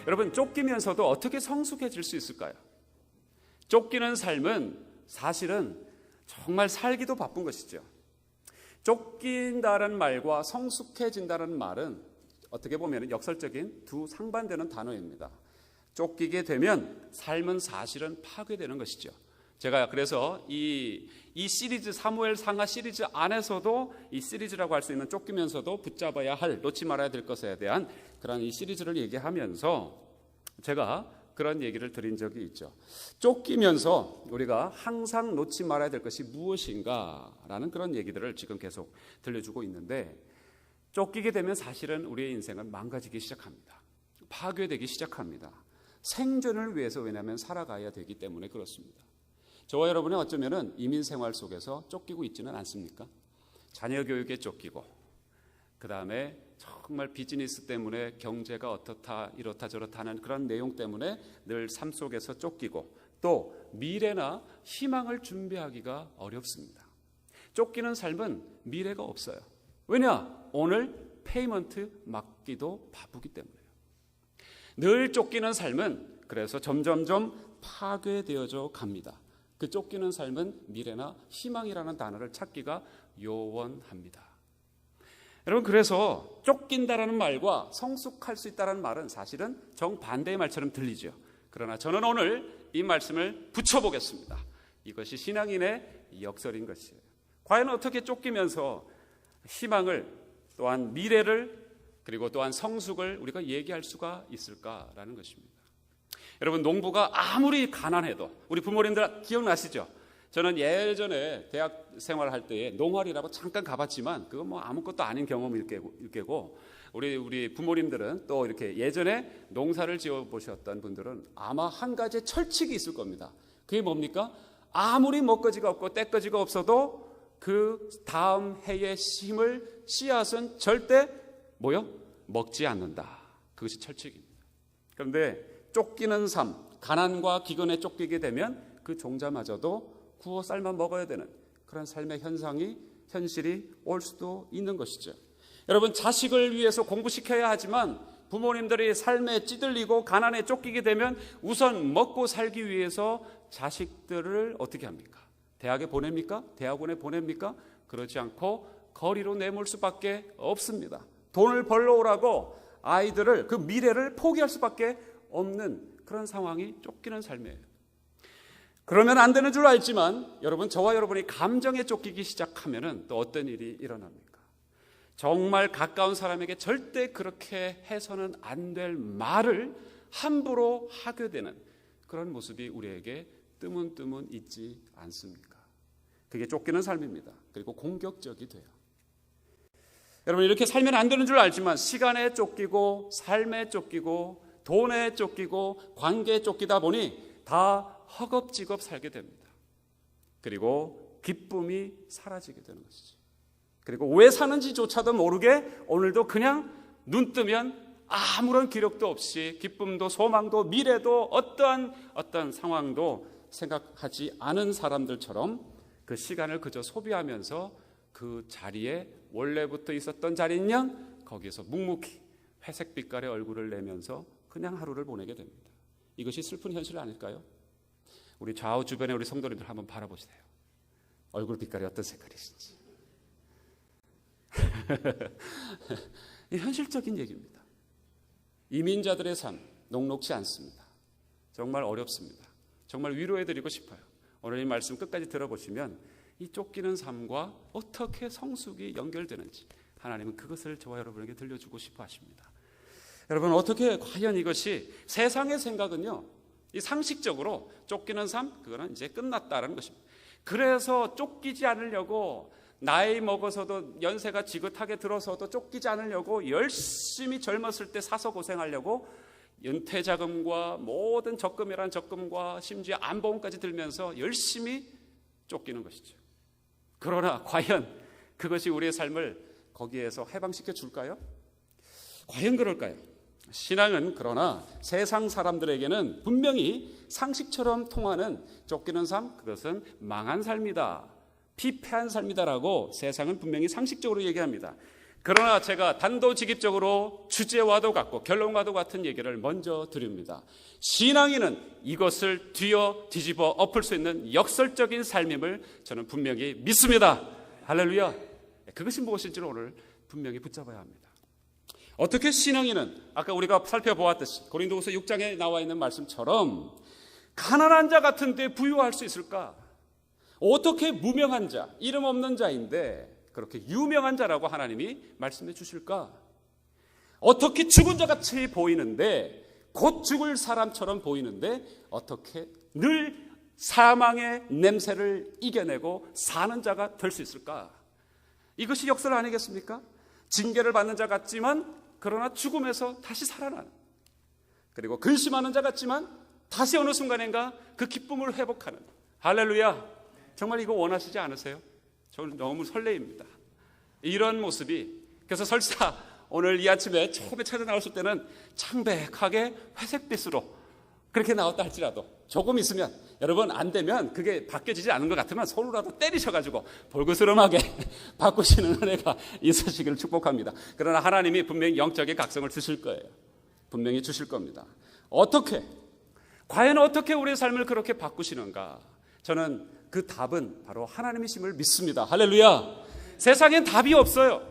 여러분, 쫓기면서도 어떻게 성숙해질 수 있을까요? 쫓기는 삶은 사실은 정말 살기도 바쁜 것이죠. 쫓긴다는 말과 성숙해진다는 말은 어떻게 보면 역설적인 두 상반되는 단어입니다. 쫓기게 되면 삶은 사실은 파괴되는 것이죠. 제가 그래서 이 시리즈, 사무엘 상하 시리즈 안에서도 이 시리즈라고 할 수 있는 쫓기면서도 붙잡아야 할, 놓지 말아야 될 것에 대한 그런 이 시리즈를 얘기하면서 제가 그런 얘기를 드린 적이 있죠. 쫓기면서 우리가 항상 놓지 말아야 될 것이 무엇인가라는 그런 얘기들을 지금 계속 들려주고 있는데, 쫓기게 되면 사실은 우리의 인생은 망가지기 시작합니다. 파괴되기 시작합니다. 생존을 위해서, 왜냐하면 살아가야 되기 때문에 그렇습니다. 저와 여러분은 어쩌면 이민 생활 속에서 쫓기고 있지는 않습니까? 자녀 교육에 쫓기고, 그 다음에 정말 비즈니스 때문에 경제가 어떻다 이렇다 저렇다 하는 그런 내용 때문에 늘 삶 속에서 쫓기고, 또 미래나 희망을 준비하기가 어렵습니다. 쫓기는 삶은 미래가 없어요. 왜냐? 오늘 페이먼트 맡기도 바쁘기 때문에요. 늘 쫓기는 삶은 그래서 점점점 파괴되어져 갑니다. 그 쫓기는 삶은 미래나 희망이라는 단어를 찾기가 요원합니다. 여러분, 그래서 쫓긴다라는 말과 성숙할 수 있다는 말은 사실은 정반대의 말처럼 들리죠. 그러나 저는 오늘 이 말씀을 붙여보겠습니다. 이것이 신앙인의 역설인 것이에요. 과연 어떻게 쫓기면서 희망을, 또한 미래를, 그리고 또한 성숙을 우리가 얘기할 수가 있을까라는 것입니다. 여러분, 농부가 아무리 가난해도, 우리 부모님들 기억나시죠? 저는 예전에 대학 생활할 때에 농활이라고 잠깐 가봤지만 그건 뭐 아무것도 아닌 경험일 게고, 우리 부모님들은 또 이렇게 예전에 농사를 지어보셨던 분들은 아마 한 가지 철칙이 있을 겁니다. 그게 뭡니까? 아무리 먹거지가 없고 떼거지가 없어도 그 다음 해의 심을, 씨앗은 절대 먹지 않는다. 그것이 철칙입니다. 그런데 쫓기는 삶, 가난과 기근에 쫓기게 되면 그 종자마저도 구워 삶아 먹어야 되는 그런 삶의 현실이 올 수도 있는 것이죠. 여러분, 자식을 위해서 공부시켜야 하지만 부모님들이 삶에 찌들리고 가난에 쫓기게 되면 우선 먹고 살기 위해서 자식들을 어떻게 합니까? 대학에 보냅니까? 대학원에 보냅니까? 그렇지 않고 거리로 내몰 수밖에 없습니다. 돈을 벌러 오라고 아이들을, 그 미래를 포기할 수밖에 없는 그런 상황이 쫓기는 삶이에요. 그러면 안 되는 줄 알지만 여러분, 저와 여러분이 감정에 쫓기기 시작하면 또 어떤 일이 일어납니까? 정말 가까운 사람에게 절대 그렇게 해서는 안 될 말을 함부로 하게 되는 그런 모습이 우리에게 뜨문뜨문 있지 않습니까? 그게 쫓기는 삶입니다. 그리고 공격적이 돼요. 여러분, 이렇게 살면 안 되는 줄 알지만 시간에 쫓기고, 삶에 쫓기고, 돈에 쫓기고, 관계에 쫓기다 보니 다 허겁지겁 살게 됩니다. 그리고 기쁨이 사라지게 되는 것이죠. 그리고 왜 사는지조차도 모르게 오늘도 그냥 눈 뜨면 아무런 기력도 없이 기쁨도 소망도 미래도 어떠한 상황도 생각하지 않은 사람들처럼 그 시간을 그저 소비하면서 그 자리에 원래부터 있었던 자리인 양 거기에서 묵묵히 회색 빛깔의 얼굴을 내면서 그냥 하루를 보내게 됩니다. 이것이 슬픈 현실 아닐까요? 우리 좌우 주변에 우리 성도님들 한번 바라보세요. 얼굴 빛깔이 어떤 색깔이신지. 이 현실적인 얘기입니다. 이민자들의 삶 녹록지 않습니다. 정말 어렵습니다. 정말 위로해드리고 싶어요. 오늘 이 말씀 끝까지 들어보시면 이 쫓기는 삶과 어떻게 성숙이 연결되는지 하나님은 그것을 저와 여러분에게 들려주고 싶어 하십니다. 여러분, 어떻게 과연 이것이, 세상의 생각은요, 이 상식적으로 쫓기는 삶, 그거는 이제 끝났다라는 것입니다. 그래서 쫓기지 않으려고, 나이 먹어서도 연세가 지긋하게 들어서도 쫓기지 않으려고 열심히 젊었을 때 사서 고생하려고 은퇴자금과 모든 적금이란 적금과 심지어 안보험까지 들면서 열심히 쫓기는 것이죠. 그러나 과연 그것이 우리의 삶을 거기에서 해방시켜 줄까요? 과연 그럴까요? 신앙은 그러나 세상 사람들에게는 분명히 상식처럼 통하는 쫓기는 삶, 그것은 망한 삶이다, 피폐한 삶이다라고 세상은 분명히 상식적으로 얘기합니다. 그러나 제가 단도직입적으로 주제와도 같고 결론과도 같은 얘기를 먼저 드립니다. 신앙인은 이것을 뒤집어 엎을 수 있는 역설적인 삶임을 저는 분명히 믿습니다. 할렐루야. 그것이 무엇인지를 오늘 분명히 붙잡아야 합니다. 어떻게 신앙인은 아까 우리가 살펴보았듯이 고린도후서 6장에 나와 있는 말씀처럼 가난한 자 같은 데 부유할 수 있을까? 어떻게 무명한 자, 이름 없는 자인데 그렇게 유명한 자라고 하나님이 말씀해 주실까? 어떻게 죽은 자 같이 보이는데, 곧 죽을 사람처럼 보이는데 어떻게 늘 사망의 냄새를 이겨내고 사는 자가 될 수 있을까? 이것이 역설 아니겠습니까? 징계를 받는 자 같지만 그러나 죽음에서 다시 살아나는, 그리고 근심하는 자 같지만 다시 어느 순간인가 그 기쁨을 회복하는. 할렐루야. 정말 이거 원하시지 않으세요? 저는 너무 설레입니다. 이런 모습이. 그래서 설사 오늘 이 아침에 처음에 찾아 나왔을 때는 창백하게 회색빛으로 그렇게 나왔다 할지라도 조금 있으면, 여러분 안 되면 그게 바뀌어지지 않은 것 같으면 손으로라도 때리셔가지고 볼그스름하게 바꾸시는 은혜가 있으시기를 축복합니다. 그러나 하나님이 분명히 영적인 각성을 주실 거예요. 분명히 주실 겁니다. 과연 어떻게 우리의 삶을 그렇게 바꾸시는가? 저는 그 답은 바로 하나님이심을 믿습니다. 할렐루야. 세상엔 답이 없어요.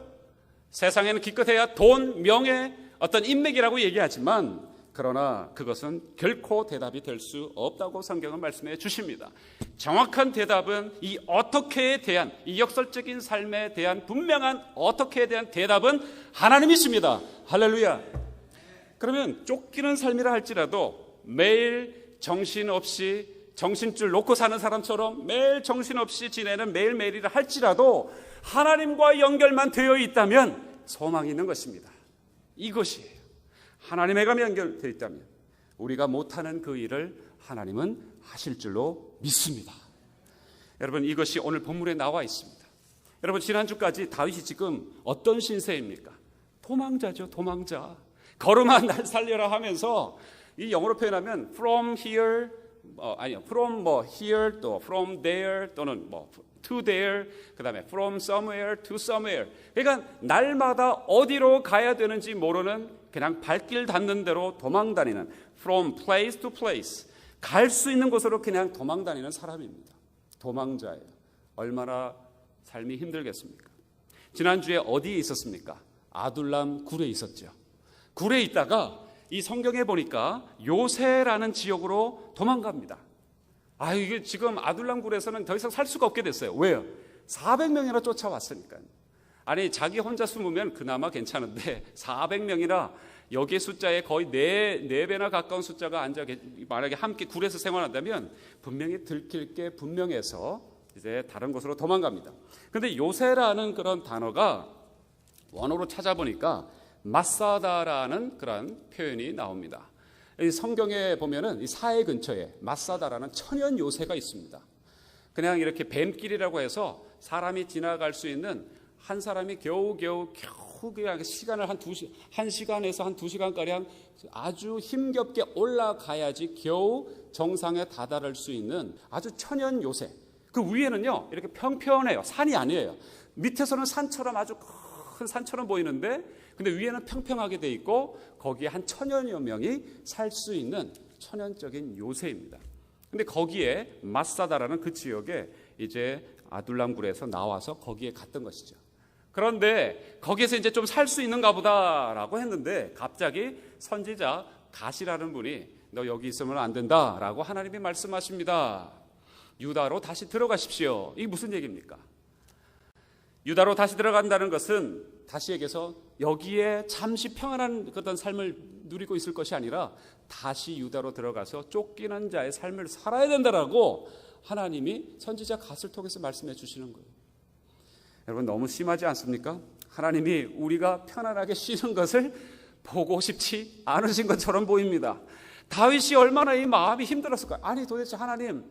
세상에는 기껏해야 돈, 명예, 어떤 인맥이라고 얘기하지만 그러나 그것은 결코 대답이 될 수 없다고 성경은 말씀해 주십니다. 정확한 대답은 이 어떻게에 대한, 이 역설적인 삶에 대한 분명한 어떻게에 대한 대답은 하나님이십니다. 할렐루야. 그러면 쫓기는 삶이라 할지라도 매일 정신없이 정신줄 놓고 사는 사람처럼 매일 정신없이 지내는 매일매일이라 할지라도 하나님과 연결만 되어 있다면 소망이 있는 것입니다. 이것이에요. 하나님과 연결되어 있다면 우리가 못하는 그 일을 하나님은 하실 줄로 믿습니다. 여러분, 이것이 오늘 본문에 나와 있습니다. 여러분, 지난주까지 다윗이 지금 어떤 신세입니까? 도망자죠. 도망자. 걸음아 날 살려라 하면서, 이 영어로 표현하면 from here, from here 또 from there 또는 to there, 그 다음에 from somewhere to somewhere. 그러니까 날마다 어디로 가야 되는지 모르는, 그냥 발길 닿는 대로 도망 다니는, from place to place, 갈 수 있는 곳으로 그냥 도망 다니는 사람입니다. 도망자예요. 얼마나 삶이 힘들겠습니까? 지난주에 어디에 있었습니까? 아둘람 굴에 있었죠. 굴에 있다가 이 성경에 보니까 요새라는 지역으로 도망갑니다. 이게 지금 아둘람 굴에서는 더 이상 살 수가 없게 됐어요. 왜요? 400명이나 쫓아왔으니까요. 아니, 자기 혼자 숨으면 그나마 괜찮은데 400명이나 여기의 숫자에 거의 4배나 가까운 숫자가 만약에 함께 굴에서 생활한다면 분명히 들킬 게 분명해서 이제 다른 곳으로 도망갑니다. 그런데 요새라는 그런 단어가 원어로 찾아보니까 마사다라는 그런 표현이 나옵니다. 이 성경에 보면은 이 사해 근처에 마사다라는 천연 요새가 있습니다. 그냥 이렇게 뱀길이라고 해서 사람이 지나갈 수 있는, 한 사람이 겨우 그냥 시간을 한 시간에서 한 2시간가량 아주 힘겹게 올라가야지 겨우 정상에 다다를 수 있는 아주 천연 요새. 그 위에는요 이렇게 평평해요. 산이 아니에요. 밑에서는 산처럼 아주 큰 산처럼 보이는데, 근데 위에는 평평하게 돼 있고 거기에 한 1000여여 명이 살 수 있는 천연적인 요새입니다. 근데 거기에 마사다라는 그 지역에 이제 아둘람굴에서 나와서 거기에 갔던 것이죠. 그런데 거기에서 이제 좀 살 수 있는가 보다라고 했는데 갑자기 선지자 갓이라는 분이 너 여기 있으면 안 된다라고 하나님이 말씀하십니다. 유다로 다시 들어가십시오. 이게 무슨 얘기입니까? 유다로 다시 들어간다는 것은 다시 얘기해서 여기에 잠시 평안한 어떤 삶을 누리고 있을 것이 아니라 다시 유다로 들어가서 쫓기는 자의 삶을 살아야 된다라고 하나님이 선지자 갓을 통해서 말씀해 주시는 거예요. 여러분, 너무 심하지 않습니까? 하나님이 우리가 편안하게 쉬는 것을 보고 싶지 않으신 것처럼 보입니다. 다윗이 얼마나 이 마음이 힘들었을까요? 아니, 도대체 하나님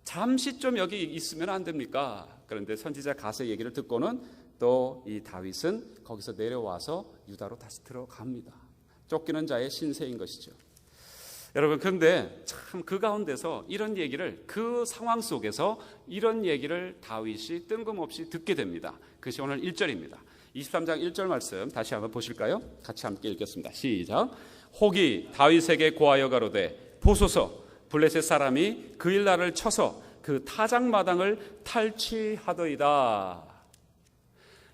잠시 좀 여기 있으면 안 됩니까? 그런데 선지자 갓의 얘기를 듣고는 또 이 다윗은 거기서 내려와서 유다로 다시 들어갑니다. 쫓기는 자의 신세인 것이죠. 여러분, 그런데 참 그 가운데서 이런 얘기를, 그 상황 속에서 이런 얘기를 다윗이 뜬금없이 듣게 됩니다. 그것이 오늘 1절입니다. 23장 1절 말씀 다시 한번 보실까요? 같이 함께 읽겠습니다. 시작. 혹이 다윗에게 고하여 가로되 보소서 블레셋 사람이 그일라를 쳐서 그 타작마당을 탈취하더이다.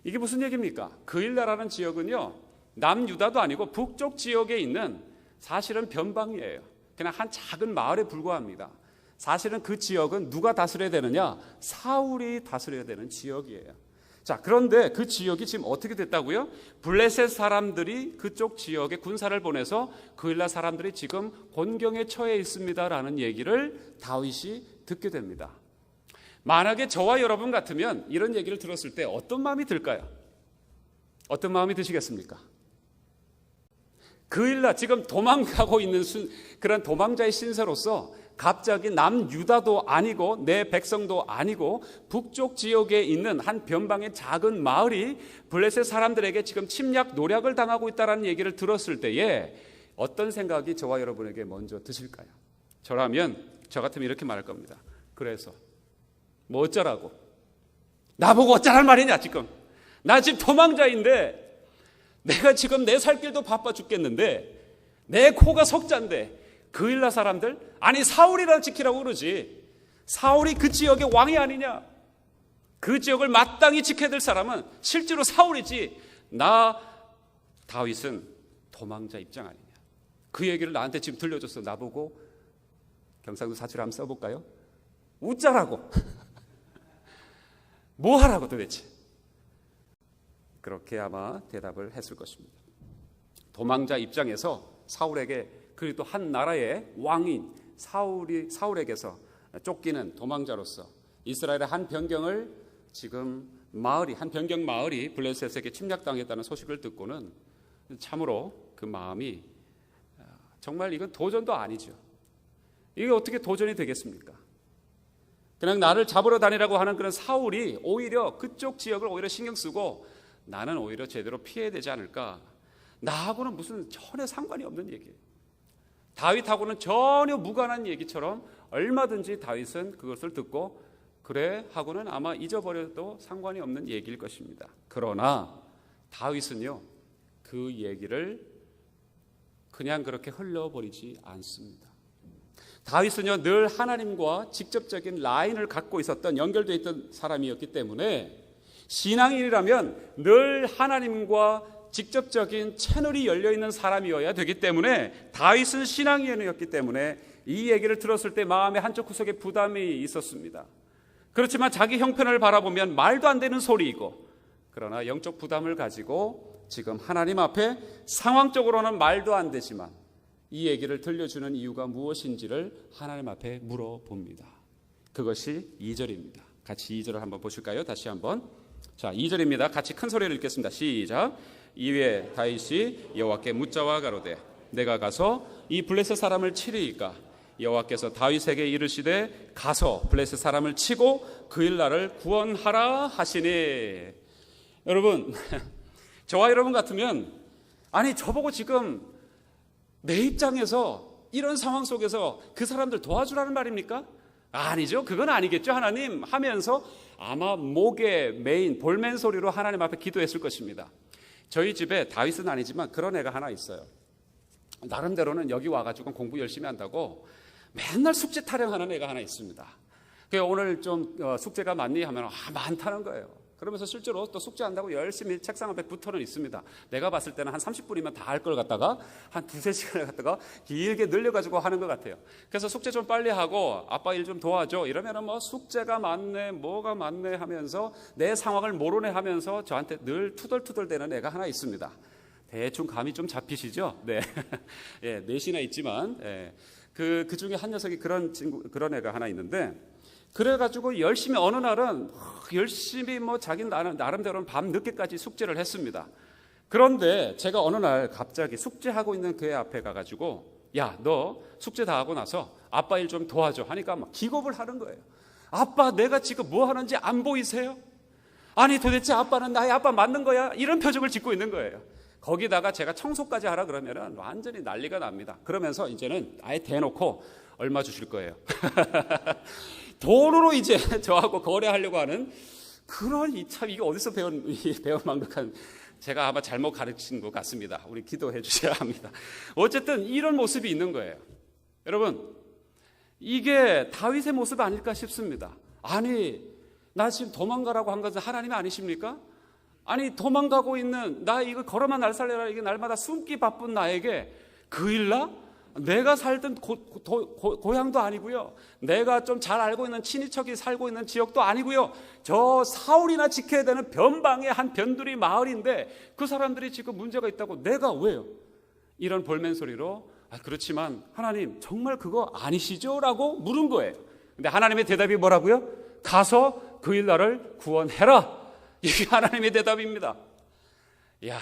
이게 무슨 얘기입니까? 그일라라는 지역은요, 남유다도 아니고 북쪽 지역에 있는 사실은 변방이에요. 그냥 한 작은 마을에 불과합니다. 사실은 그 지역은 누가 다스려야 되느냐? 사울이 다스려야 되는 지역이에요. 자, 그런데 그 지역이 지금 어떻게 됐다고요? 블레셋 사람들이 그쪽 지역에 군사를 보내서 그일라 사람들이 지금 곤경에 처해 있습니다라는 얘기를 다윗이 듣게 됩니다. 만약에 저와 여러분 같으면 이런 얘기를 들었을 때 어떤 마음이 들까요? 어떤 마음이 드시겠습니까? 그일라 지금 도망가고 있는 그런 도망자의 신세로서 갑자기 남유다도 아니고 내 백성도 아니고 북쪽 지역에 있는 한 변방의 작은 마을이 블레셋 사람들에게 지금 침략 노략을 당하고 있다는 얘기를 들었을 때에 어떤 생각이 저와 여러분에게 먼저 드실까요? 저라면 저 같으면 이렇게 말할 겁니다. 그래서 뭐 어쩌라고? 나보고 어쩌란 말이냐 지금. 나 지금 도망자인데 내가 지금 내 살 길도 바빠 죽겠는데 내 코가 석자인데 그일라 사람들? 아니 사울이라 지키라고 그러지. 사울이 그 지역의 왕이 아니냐? 그 지역을 마땅히 지켜야 될 사람은 실제로 사울이지. 나 다윗은 도망자 입장 아니냐. 그 얘기를 나한테 지금 들려줬어. 나보고 경상도 사투리 한번 써볼까요? 웃자라고. 뭐 하라고 도대체. 그렇게 아마 대답을 했을 것입니다. 도망자 입장에서 사울에게 그리고 한 나라의 왕인 사울에게서 쫓기는 도망자로서 이스라엘의 한 변경을 지금 한 변경 마을이 블레셋에게 침략당했다는 소식을 듣고는 참으로 그 마음이 정말 이건 도전도 아니죠. 이게 어떻게 도전이 되겠습니까? 그냥 나를 잡으러 다니라고 하는 그런 사울이 오히려 그쪽 지역을 오히려 신경 쓰고 나는 오히려 제대로 피해야 되지 않을까? 나하고는 무슨 전혀 상관이 없는 얘기예요. 다윗하고는 전혀 무관한 얘기처럼 얼마든지 다윗은 그것을 듣고 그래 하고는 아마 잊어버려도 상관이 없는 얘기일 것입니다. 그러나 다윗은요, 그 얘기를 그냥 그렇게 흘려버리지 않습니다. 다윗은요, 늘 하나님과 직접적인 라인을 갖고 있었던, 연결되어 있던 사람이었기 때문에 신앙인이라면 늘 하나님과 직접적인 채널이 열려있는 사람이어야 되기 때문에 다윗은 신앙인이었기 때문에 이 얘기를 들었을 때 마음의 한쪽 구석에 부담이 있었습니다. 그렇지만 자기 형편을 바라보면 말도 안 되는 소리이고, 그러나 영적 부담을 가지고 지금 하나님 앞에 상황적으로는 말도 안 되지만 이 얘기를 들려주는 이유가 무엇인지를 하나님 앞에 물어봅니다. 그것이 2절입니다. 같이 2절을 한번 보실까요? 다시 한번. 자, 2절입니다. 같이 큰 소리를 읽겠습니다. 시작. 이외에 다윗이 여호와께 묻자와 가로되 내가 가서 이 블레셋 사람을 치리이까? 여호와께서 다윗에게 이르시되 가서 블레셋 사람을 치고 그일라를 구원하라 하시니. 여러분, 저와 여러분 같으면 아니 저보고 지금 내 입장에서 이런 상황 속에서 그 사람들 도와주라는 말입니까? 아니죠. 그건 아니겠죠. 하나님 하면서 아마 목에 메인 볼멘 소리로 하나님 앞에 기도했을 것입니다. 저희 집에 다윗은 아니지만 그런 애가 하나 있어요. 나름대로는 여기 와가지고 공부 열심히 한다고 맨날 숙제 타령하는 애가 하나 있습니다. 오늘 좀 숙제가 많니 하면 많다는 거예요. 그러면서 실제로 또 숙제한다고 열심히 책상 앞에 붙어는 있습니다. 내가 봤을 때는 한 30분이면 다 할 걸 갖다가 한 두세 시간을 갖다가 길게 늘려가지고 하는 것 같아요. 그래서 숙제 좀 빨리 하고 아빠 일 좀 도와줘 이러면은 뭐 숙제가 많네 뭐가 많네 하면서 내 상황을 모르네 하면서 저한테 늘 투덜투덜대는 애가 하나 있습니다. 대충 감이 좀 잡히시죠? 네. 예, 넷이나 있지만 그 중에 한 녀석이 그런 애가 하나 있는데, 그래가지고 열심히 어느 날은 열심히 뭐 자기 나름대로는 밤 늦게까지 숙제를 했습니다. 그런데 제가 어느 날 갑자기 숙제하고 있는 그 애 앞에 가가지고 야, 너 숙제 다 하고 나서 아빠 일 좀 도와줘 하니까 막 기겁을 하는 거예요. 아빠 내가 지금 뭐 하는지 안 보이세요? 아니 도대체 아빠는 나의 아빠 맞는 거야? 이런 표정을 짓고 있는 거예요. 거기다가 제가 청소까지 하라 그러면은 완전히 난리가 납니다. 그러면서 이제는 아예 대놓고 얼마 주실 거예요? 돈으로 이제 저하고 거래하려고 하는 참 이게 어디서 배운 망각한, 제가 아마 잘못 가르친 것 같습니다. 우리 기도해 주셔야 합니다. 어쨌든 이런 모습이 있는 거예요. 여러분, 이게 다윗의 모습 아닐까 싶습니다. 아니, 나 지금 도망가라고 한 것은 하나님이 아니십니까? 아니, 도망가고 있는 나 이거 걸어만 날 살려라, 이게 날마다 숨기 바쁜 나에게 그 일나? 내가 살던 고향도 아니고요, 내가 좀 잘 알고 있는 친인척이 살고 있는 지역도 아니고요, 저 사울이나 지켜야 되는 변방의 한 변두리 마을인데 그 사람들이 지금 문제가 있다고 내가 왜요? 이런 볼멘소리로 그렇지만 하나님 정말 그거 아니시죠? 라고 물은 거예요. 근데 하나님의 대답이 뭐라고요? 가서 그 일 나를 구원해라. 이게 하나님의 대답입니다. 이야,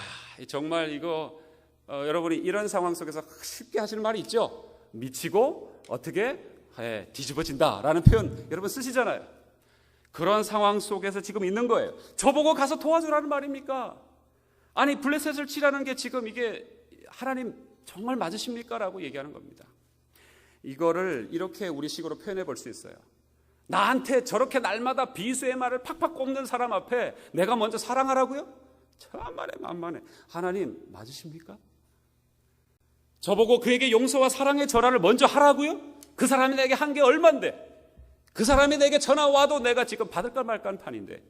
정말 이거 여러분이 이런 상황 속에서 쉽게 하시는 말이 있죠. 미치고 어떻게 뒤집어진다라는 표현 여러분 쓰시잖아요. 그런 상황 속에서 지금 있는 거예요. 저보고 가서 도와주라는 말입니까? 아니, 블레셋을 치라는 게 지금 이게 하나님 정말 맞으십니까? 라고 얘기하는 겁니다. 이거를 이렇게 우리식으로 표현해 볼 수 있어요. 나한테 저렇게 날마다 비수의 말을 팍팍 꼽는 사람 앞에 내가 먼저 사랑하라고요? 천만에 만만해. 하나님 맞으십니까? 저보고 그에게 용서와 사랑의 전화를 먼저 하라고요? 그 사람이 내게 한 게 얼만데, 그 사람이 내게 전화 와도 내가 지금 받을까 말까 하는 판인데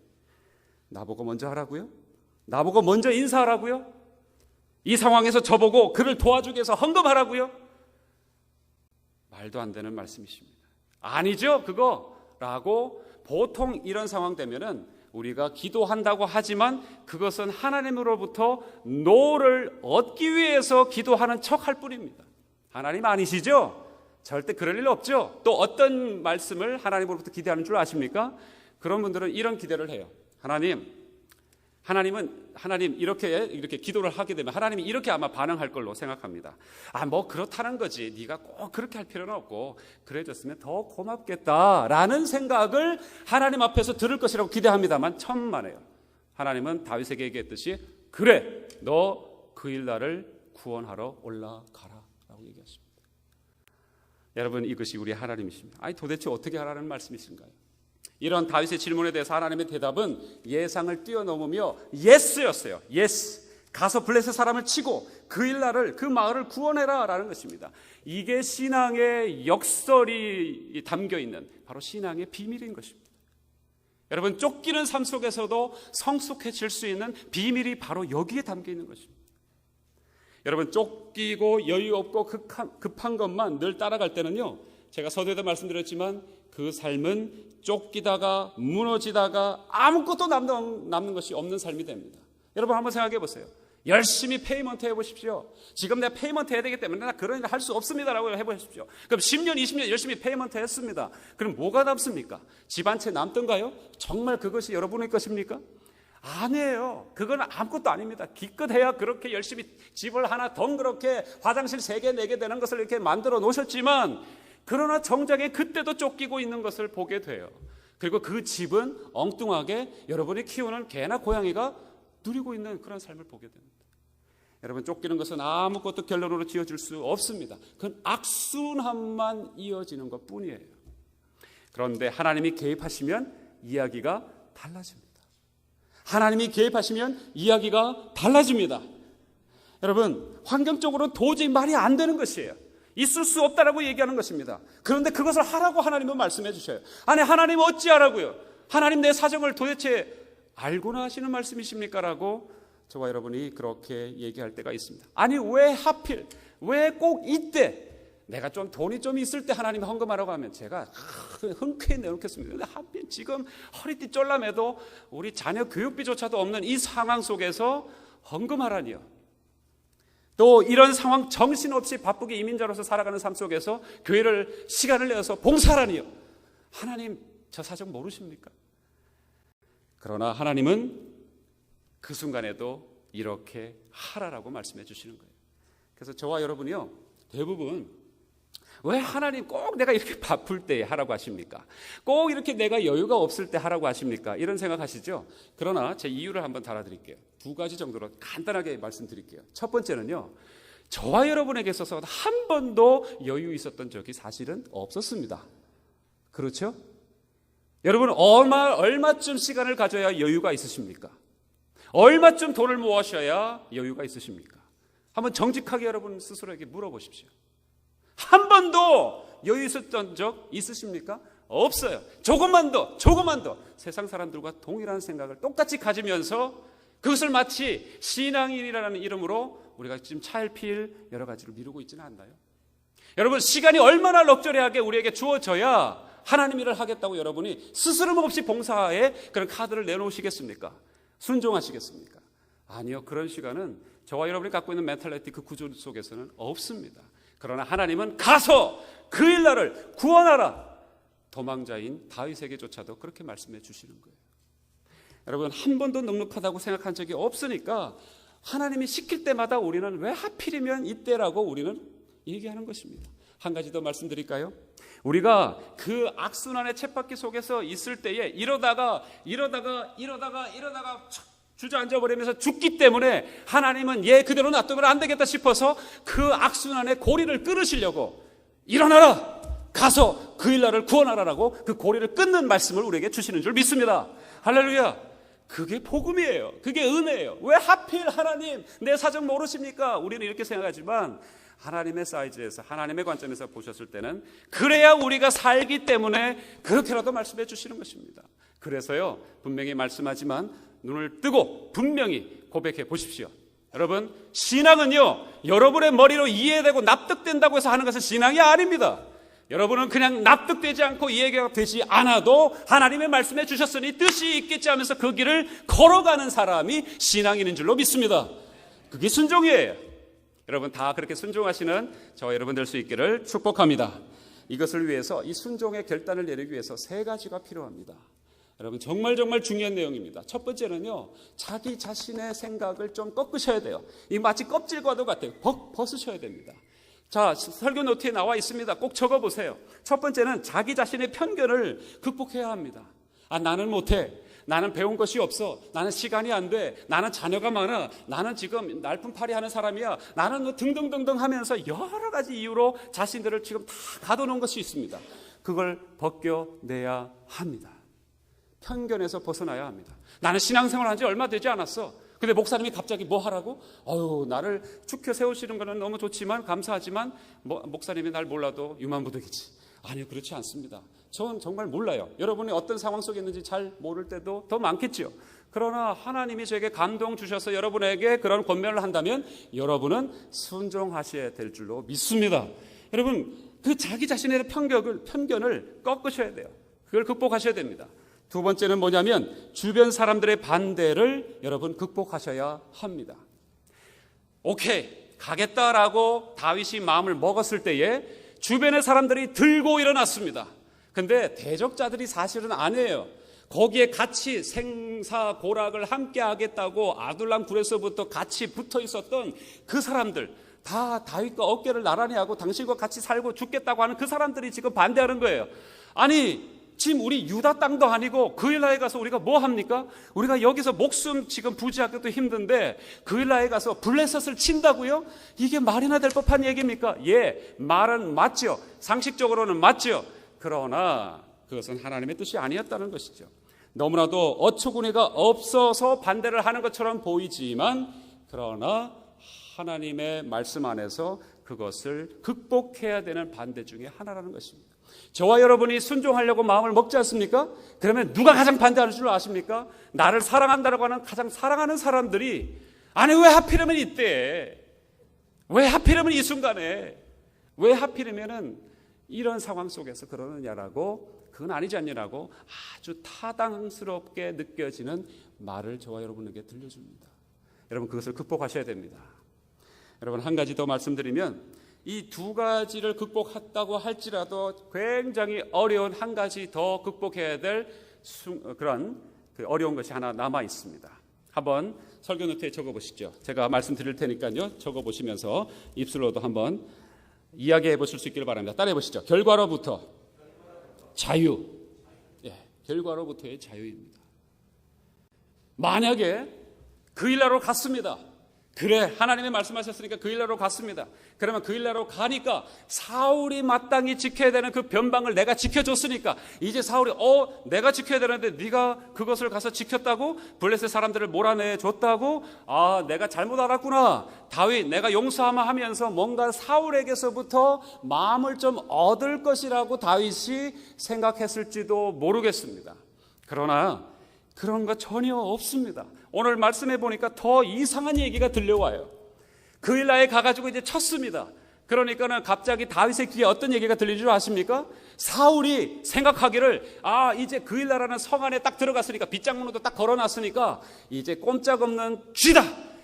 나보고 먼저 하라고요? 나보고 먼저 인사하라고요? 이 상황에서 저보고 그를 도와주기 위해서 헌금하라고요? 말도 안 되는 말씀이십니다. 아니죠 그거 라고. 보통 이런 상황 되면은 우리가 기도한다고 하지만 그것은 하나님으로부터 노를 얻기 위해서 기도하는 척할 뿐입니다. 하나님 아니시죠? 절대 그럴 일 없죠. 또 어떤 말씀을 하나님으로부터 기대하는 줄 아십니까? 그런 분들은 이런 기대를 해요. 하나님 이렇게 기도를 하게 되면 하나님이 이렇게 아마 반응할 걸로 생각합니다. 뭐 그렇다는 거지. 네가 꼭 그렇게 할 필요는 없고 그래줬으면 더 고맙겠다라는 생각을 하나님 앞에서 들을 것이라고 기대합니다만 천만에요. 하나님은 다윗에게 얘기했듯이 그래, 너 그 일 나를 구원하러 올라가라 라고 얘기하십니다. 여러분, 이것이 우리 하나님이십니다. 도대체 어떻게 하라는 말씀이신가요? 이런 다윗의 질문에 대해서 하나님의 대답은 예상을 뛰어넘으며 예스였어요. 예스. 가서 블레셋 사람을 치고 그 일날을, 그 마을을 구원해라 라는 것입니다. 이게 신앙의 역설이 담겨 있는 바로 신앙의 비밀인 것입니다. 여러분, 쫓기는 삶 속에서도 성숙해질 수 있는 비밀이 바로 여기에 담겨 있는 것입니다. 여러분, 쫓기고 여유 없고 급한 것만 늘 따라갈 때는요, 제가 서두에도 말씀드렸지만 그 삶은 쫓기다가 무너지다가 아무것도 남는 것이 없는 삶이 됩니다. 여러분, 한번 생각해 보세요. 열심히 페이먼트 해보십시오. 지금 내가 페이먼트 해야 되기 때문에 나 그런 일 할 수 없습니다라고 해보십시오. 그럼 10년, 20년 열심히 페이먼트 했습니다. 그럼 뭐가 남습니까? 집 한 채 남던가요? 정말 그것이 여러분의 것입니까? 아니에요. 그건 아무것도 아닙니다. 기껏해야 그렇게 열심히 집을 하나 덩그렇게 화장실 3개, 4개 되는 것을 이렇게 만들어 놓으셨지만 그러나 정작에 그때도 쫓기고 있는 것을 보게 돼요. 그리고 그 집은 엉뚱하게 여러분이 키우는 개나 고양이가 누리고 있는 그런 삶을 보게 됩니다. 여러분, 쫓기는 것은 아무것도 결론으로 지어질 수 없습니다. 그건 악순환만 이어지는 것뿐이에요. 그런데 하나님이 개입하시면 이야기가 달라집니다. 하나님이 개입하시면 이야기가 달라집니다. 여러분, 환경적으로 도저히 말이 안 되는 것이에요. 있을 수 없다라고 얘기하는 것입니다. 그런데 그것을 하라고 하나님은 말씀해 주셔요. 아니, 하나님 어찌하라고요? 하나님 내 사정을 도대체 알고나 하시는 말씀이십니까? 라고 저와 여러분이 그렇게 얘기할 때가 있습니다. 아니, 왜 하필, 왜 꼭 이때, 내가 좀 돈이 좀 있을 때 하나님이 헌금하라고 하면 제가 흔쾌히 내놓겠습니다. 그런데 하필 지금 허리띠 쫄라매도 우리 자녀 교육비조차도 없는 이 상황 속에서 헌금하라니요. 또 이런 상황 정신없이 바쁘게 이민자로서 살아가는 삶 속에서 교회를 시간을 내어서 봉사하라니요. 하나님, 저 사정 모르십니까? 그러나 하나님은 그 순간에도 이렇게 하라라고 말씀해 주시는 거예요. 그래서 저와 여러분이요, 대부분 왜 하나님 꼭 내가 이렇게 바쁠 때 하라고 하십니까? 꼭 이렇게 내가 여유가 없을 때 하라고 하십니까? 이런 생각하시죠? 그러나 제 이유를 한번 달아드릴게요. 2가지 정도로 간단하게 말씀드릴게요. 첫 번째는요, 저와 여러분에게 있어서 한 번도 여유 있었던 적이 사실은 없었습니다. 그렇죠? 여러분 얼마쯤 시간을 가져야 여유가 있으십니까? 얼마쯤 돈을 모으셔야 여유가 있으십니까? 한번 정직하게 여러분 스스로에게 물어보십시오. 한 번도 여유 있었던 적 있으십니까? 없어요. 조금만 더 세상 사람들과 동일한 생각을 똑같이 가지면서 그것을 마치 신앙인이라는 이름으로 우리가 지금 차일피일 여러 가지를 미루고 있지는 않나요? 여러분, 시간이 얼마나 럭저리하게 우리에게 주어져야 하나님 일을 하겠다고 여러분이 스스럼 없이 봉사에 그런 카드를 내놓으시겠습니까? 순종하시겠습니까? 아니요. 그런 시간은 저와 여러분이 갖고 있는 멘탈리티 그 구조 속에서는 없습니다. 그러나 하나님은 가서 그 일날을 구원하라. 도망자인 다윗에게조차도 그렇게 말씀해 주시는 거예요. 여러분, 한 번도 넉넉하다고 생각한 적이 없으니까 하나님이 시킬 때마다 우리는 왜 하필이면 이때라고 우리는 얘기하는 것입니다. 한 가지 더 말씀드릴까요? 우리가 그 악순환의 쳇바퀴 속에서 있을 때에 이러다가 주저앉아 버리면서 죽기 때문에 하나님은 얘 그대로 놔두면 안 되겠다 싶어서 그 악순환의 고리를 끊으시려고 일어나라! 가서 그 일날을 구원하라라고 그 고리를 끊는 말씀을 우리에게 주시는 줄 믿습니다. 할렐루야! 그게 복음이에요. 그게 은혜예요. 왜 하필 하나님 내 사정 모르십니까? 우리는 이렇게 생각하지만 하나님의 사이즈에서 하나님의 관점에서 보셨을 때는 그래야 우리가 살기 때문에 그렇게라도 말씀해 주시는 것입니다. 그래서요, 분명히 말씀하지만 눈을 뜨고 분명히 고백해 보십시오. 여러분, 신앙은요, 여러분의 머리로 이해되고 납득된다고 해서 하는 것은 신앙이 아닙니다. 여러분은 그냥 납득되지 않고 이해가 되지 않아도 하나님의 말씀해 주셨으니 뜻이 있겠지 하면서 그 길을 걸어가는 사람이 신앙인인 줄로 믿습니다. 그게 순종이에요. 여러분, 다 그렇게 순종하시는 저와 여러분 될 수 있기를 축복합니다. 이것을 위해서, 이 순종의 결단을 내리기 위해서 세 가지가 필요합니다. 여러분, 정말 중요한 내용입니다. 첫 번째는요, 자기 자신의 생각을 좀 꺾으셔야 돼요. 이 마치 껍질과도 같아요. 벗으셔야 됩니다. 자, 설교 노트에 나와 있습니다. 꼭 적어보세요. 첫 번째는 자기 자신의 편견을 극복해야 합니다. 나는 못해. 나는 배운 것이 없어. 나는 시간이 안 돼. 나는 자녀가 많아. 나는 지금 날품팔이 하는 사람이야. 나는 뭐 등등등등 하면서 여러 가지 이유로 자신들을 지금 다 가둬놓은 것이 있습니다. 그걸 벗겨내야 합니다. 편견에서 벗어나야 합니다. 나는 신앙생활 한 지 얼마 되지 않았어. 근데 목사님이 갑자기 뭐 하라고? 나를 축혀 세우시는 거는 너무 좋지만 감사하지만 목사님이 날 몰라도 유만무득이지. 아니요, 그렇지 않습니다. 전 정말 몰라요. 여러분이 어떤 상황 속에 있는지 잘 모를 때도 더 많겠죠. 그러나 하나님이 저에게 감동 주셔서 여러분에게 그런 권면을 한다면 여러분은 순종하셔야 될 줄로 믿습니다. 여러분, 그 자기 자신의 편견을 꺾으셔야 돼요. 그걸 극복하셔야 됩니다. 두 번째는 뭐냐면 주변 사람들의 반대를 여러분 극복하셔야 합니다. 오케이, 가겠다라고 다윗이 마음을 먹었을 때에 주변의 사람들이 들고 일어났습니다. 근데 대적자들이 사실은 아니에요. 거기에 같이 생사고락을 함께 하겠다고 아둘람 굴에서부터 같이 붙어 있었던 그 사람들, 다 다윗과 어깨를 나란히 하고 당신과 같이 살고 죽겠다고 하는 그 사람들이 지금 반대하는 거예요. 아니, 지금 우리 유다 땅도 아니고 그일라에 가서 우리가 뭐 합니까? 우리가 여기서 목숨 지금 부지하기도 힘든데 그일라에 가서 블레셋을 친다고요? 이게 말이나 될 법한 얘기입니까? 예, 말은 맞죠. 상식적으로는 맞죠. 그러나 그것은 하나님의 뜻이 아니었다는 것이죠. 너무나도 어처구니가 없어서 반대를 하는 것처럼 보이지만 그러나 하나님의 말씀 안에서 그것을 극복해야 되는 반대 중에 하나라는 것입니다. 저와 여러분이 순종하려고 마음을 먹지 않습니까? 그러면 누가 가장 반대하는 줄 아십니까? 나를 사랑한다고 하는 가장 사랑하는 사람들이 아니 왜 하필이면 이때? 왜 하필이면 이 순간에? 왜 하필이면은 이런 상황 속에서 그러느냐라고 그건 아니지 않냐라고 아주 타당스럽게 느껴지는 말을 저와 여러분에게 들려줍니다. 여러분 그것을 극복하셔야 됩니다. 여러분 한 가지 더 말씀드리면 이 두 가지를 극복했다고 할지라도 굉장히 어려운 한 가지 더 극복해야 될 그런 어려운 것이 하나 남아 있습니다. 한번 설교 노트에 적어보시죠. 제가 말씀드릴 테니까요. 적어보시면서 입술로도 한번 이야기해 보실 수 있기를 바랍니다. 따라해 보시죠. 결과로부터 자유. 예, 결과로부터의 자유입니다. 만약에 그 일나라로 갔습니다. 그래, 하나님이 말씀하셨으니까 그 일로 갔습니다. 그러면 그 일로 가니까 사울이 마땅히 지켜야 되는 그 변방을 내가 지켜줬으니까 이제 사울이 내가 지켜야 되는데 네가 그것을 가서 지켰다고? 블레셋 사람들을 몰아내줬다고? 아, 내가 잘못 알았구나. 다윗 내가 용서하마 하면서 뭔가 사울에게서부터 마음을 좀 얻을 것이라고 다윗이 생각했을지도 모르겠습니다. 그러나 그런 거 전혀 없습니다. 오늘 말씀해 보니까 더 이상한 얘기가 들려와요. 그일라에 가가지고 이제 쳤습니다. 그러니까는 갑자기 다윗의 귀에 어떤 얘기가 들리는 줄 아십니까? 사울이 생각하기를 이제 그일라라는 성 안에 딱 들어갔으니까 빗장문으로 딱 걸어놨으니까 이제 꼼짝없는 쥐다.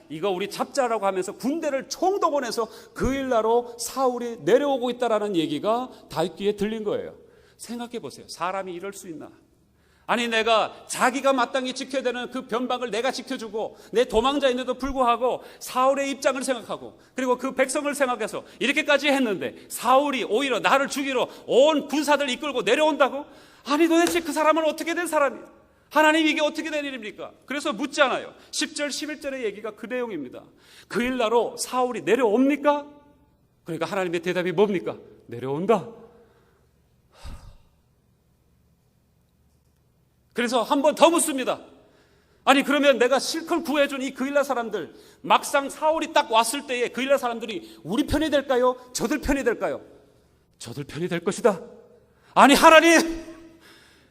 이거 우리 잡자라고 하면서 군대를 총동원해서 그일라로 사울이 내려오고 있다라는 얘기가 다윗 귀에 들린 거예요. 생각해 보세요. 사람이 이럴 수 있나? 아니 내가 자기가 마땅히 지켜야 되는 그 변방을 내가 지켜주고 내 도망자인데도 불구하고 사울의 입장을 생각하고 그리고 그 백성을 생각해서 이렇게까지 했는데 사울이 오히려 나를 죽이러 온 군사들 이끌고 내려온다고? 아니 도대체 그 사람은 어떻게 된 사람이야? 하나님 이게 어떻게 된 일입니까? 그래서 묻잖아요. 10절 11절의 얘기가 그 내용입니다. 그 일나로 사울이 내려옵니까? 그러니까 하나님의 대답이 뭡니까? 내려온다. 그래서 한 번 더 묻습니다. 아니 그러면 내가 실컷 구해준 이 그일라 사람들 막상 사울이 딱 왔을 때에 그일라 사람들이 우리 편이 될까요? 저들 편이 될까요? 저들 편이 될 것이다. 아니 하나님,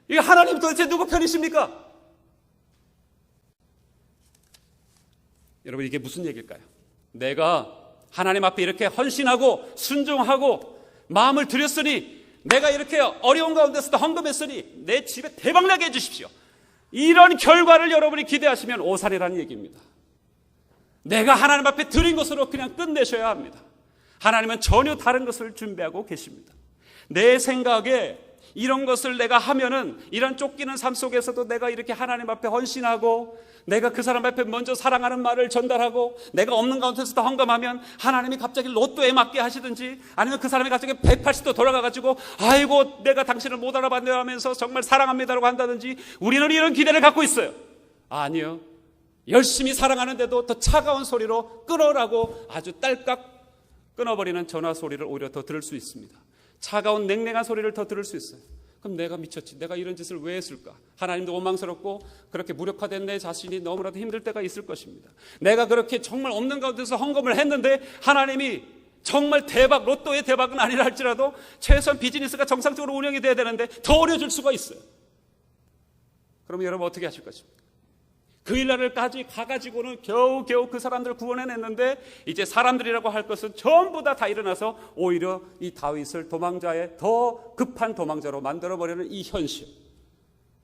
이 하나님 도대체 누구 편이십니까? 여러분 이게 무슨 얘기일까요? 내가 하나님 앞에 이렇게 헌신하고 순종하고 마음을 들였으니 내가 이렇게 어려운 가운데서도 헌금했으니 내 집에 대박나게 해주십시오. 이런 결과를 여러분이 기대하시면 오산이라는 얘기입니다. 내가 하나님 앞에 드린 것으로 그냥 끝내셔야 합니다. 하나님은 전혀 다른 것을 준비하고 계십니다. 내 생각에 이런 것을 내가 하면은 이런 쫓기는 삶 속에서도 내가 이렇게 하나님 앞에 헌신하고 내가 그 사람 앞에 먼저 사랑하는 말을 전달하고 내가 없는 가운데서도 헌금하면 하나님이 갑자기 로또에 맞게 하시든지 아니면 그 사람이 갑자기 180도 돌아가가지고 아이고 내가 당신을 못 알아봤네요 하면서 정말 사랑합니다라고 한다든지 우리는 이런 기대를 갖고 있어요. 아니요. 열심히 사랑하는데도 더 차가운 소리로 끊어라고 아주 딸깍 끊어버리는 전화 소리를 오히려 더 들을 수 있습니다. 차가운 냉랭한 소리를 더 들을 수 있어요. 그럼 내가 미쳤지. 내가 이런 짓을 왜 했을까? 하나님도 원망스럽고 그렇게 무력화된 내 자신이 너무나도 힘들 때가 있을 것입니다. 내가 그렇게 정말 없는 가운데서 헌금을 했는데 하나님이 정말 대박, 로또의 대박은 아니라 할지라도 최소한 비즈니스가 정상적으로 운영이 돼야 되는데 더 어려질 수가 있어요. 그럼 여러분 어떻게 하실 것입니까? 그 일날까지 가가지고는 겨우 그 사람들을 구원해냈는데 이제 사람들이라고 할 것은 전부 다 일어나서 오히려 이 다윗을 도망자의 더 급한 도망자로 만들어버리는 이 현실.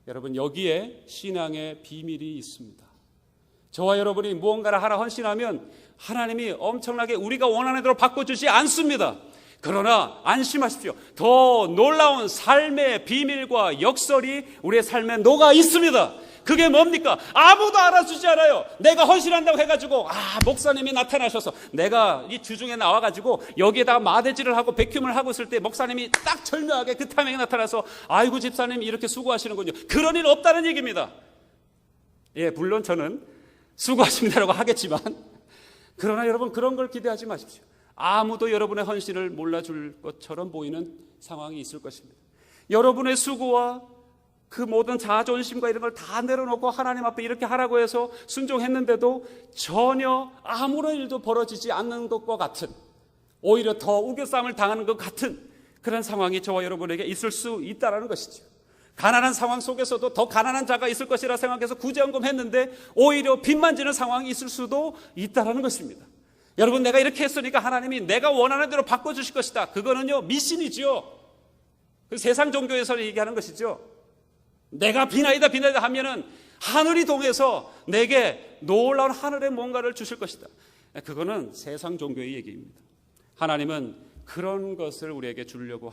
여러분 여기에 신앙의 비밀이 있습니다. 저와 여러분이 무언가를 하나 헌신하면 하나님이 엄청나게 우리가 원하는 대로 바꿔주지 않습니다. 그러나 안심하십시오. 더 놀라운 삶의 비밀과 역설이 우리의 삶에 녹아 있습니다. 그게 뭡니까? 아무도 알아주지 않아요. 내가 헌신한다고 해가지고 목사님이 나타나셔서 내가 이 주중에 나와가지고 여기에다가 마대질을 하고 백큐을 하고 있을 때 목사님이 딱 절묘하게 그 타이밍에 나타나서 아이고 집사님 이렇게 수고하시는군요. 그런 일 없다는 얘기입니다. 예, 물론 저는 수고하십니다라고 하겠지만 그러나 여러분 그런 걸 기대하지 마십시오. 아무도 여러분의 헌신을 몰라줄 것처럼 보이는 상황이 있을 것입니다. 여러분의 수고와 그 모든 자존심과 이런 걸 다 내려놓고 하나님 앞에 이렇게 하라고 해서 순종했는데도 전혀 아무런 일도 벌어지지 않는 것과 같은 오히려 더 우겨싸움을 당하는 것 같은 그런 상황이 저와 여러분에게 있을 수 있다는 것이죠. 가난한 상황 속에서도 더 가난한 자가 있을 것이라 생각해서 구제헌금 했는데 오히려 빚만 지는 상황이 있을 수도 있다는 것입니다. 여러분 내가 이렇게 했으니까 하나님이 내가 원하는 대로 바꿔주실 것이다. 그거는요 미신이지요. 그 세상 종교에서 얘기하는 것이죠. 내가 비나이다 하면은 하늘이 동해서 내게 놀라운 하늘의 뭔가를 주실 것이다. 그거는 세상 종교의 얘기입니다. 하나님은 그런 것을 우리에게 주시려고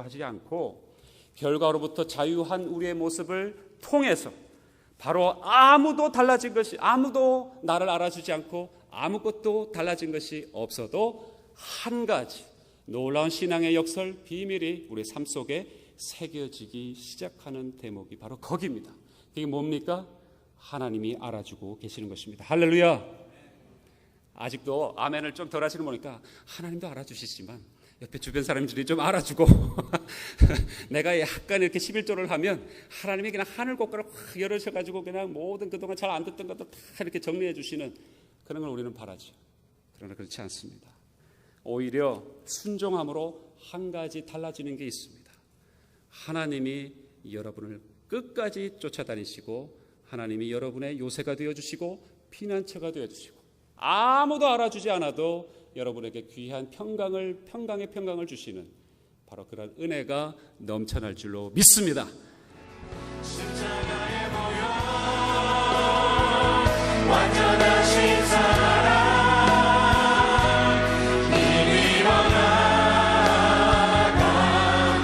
하지 않고 결과로부터 자유한 우리의 모습을 통해서 바로 아무도 나를 알아주지 않고 아무것도 달라진 것이 없어도 한 가지 놀라운 신앙의 역설 비밀이 우리 삶 속에 새겨지기 시작하는 대목이 바로 거기입니다. 그게 뭡니까? 하나님이 알아주고 계시는 것입니다. 할렐루야. 아직도 아멘을 좀 덜 하시는 보니까 하나님도 알아주시지만 옆에 주변 사람들이 좀 알아주고 내가 약간 이렇게 11조를 하면 하나님이 그냥 하늘 곳간을 확 열으셔가지고 그냥 모든 그동안 잘 안 듣던 것도 다 이렇게 정리해 주시는 그런 걸 우리는 바라죠. 그러나 그렇지 않습니다. 오히려 순종함으로 한 가지 달라지는 게 있습니다. 하나님이 여러분을 끝까지 쫓아다니시고 하나님이 여러분의 요새가 되어주시고 피난처가 되어주시고 아무도 알아주지 않아도 여러분에게 귀한 평강의 평강을 주시는 바로 그런 은혜가 넘쳐날 줄로 믿습니다. 십자가에 모여 완전하신 사랑 이미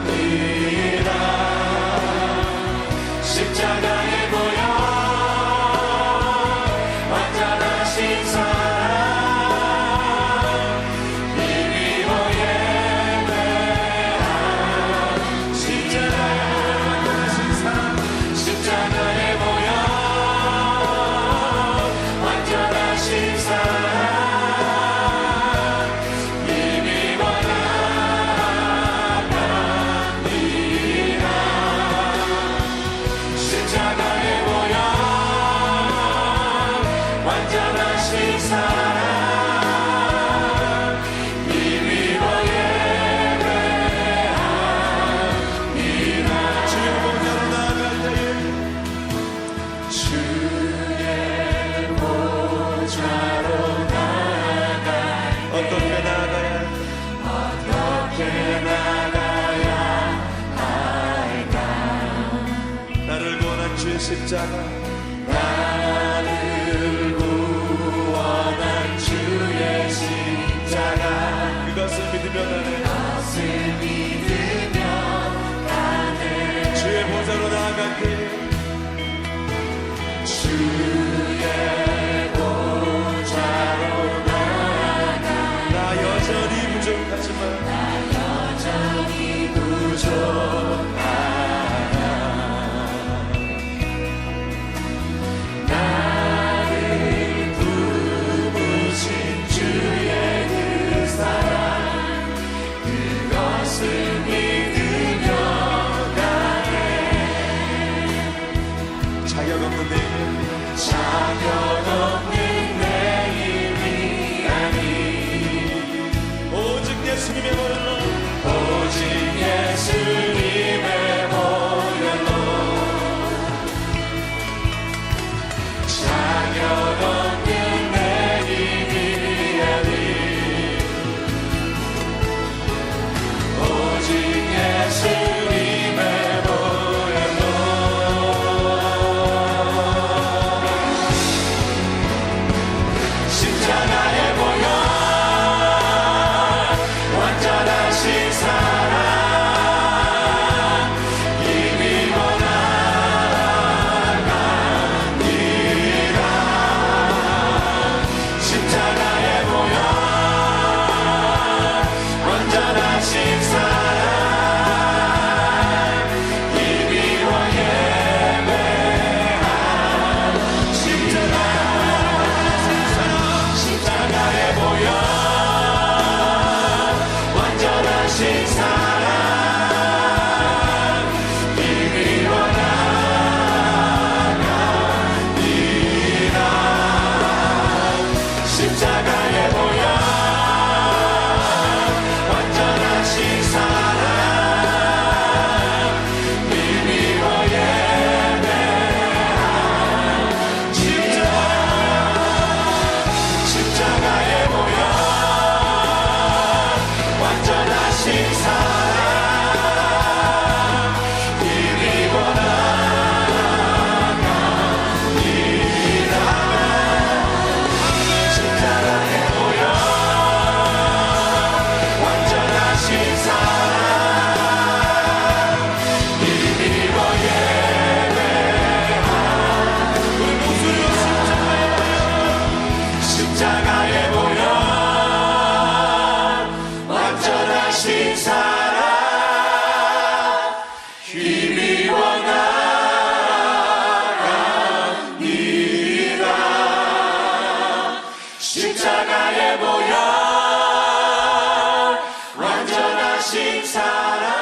원하갑니다. 십자가에 모여 완전하신 사랑 십자가 나를 구원한 주의 십자가 그것을 믿으며 가네 주의 보좌로 나아갈게 주의 보좌로 나아가 나 여전히 부족하지만 십자가의 보혈 완전하신 사랑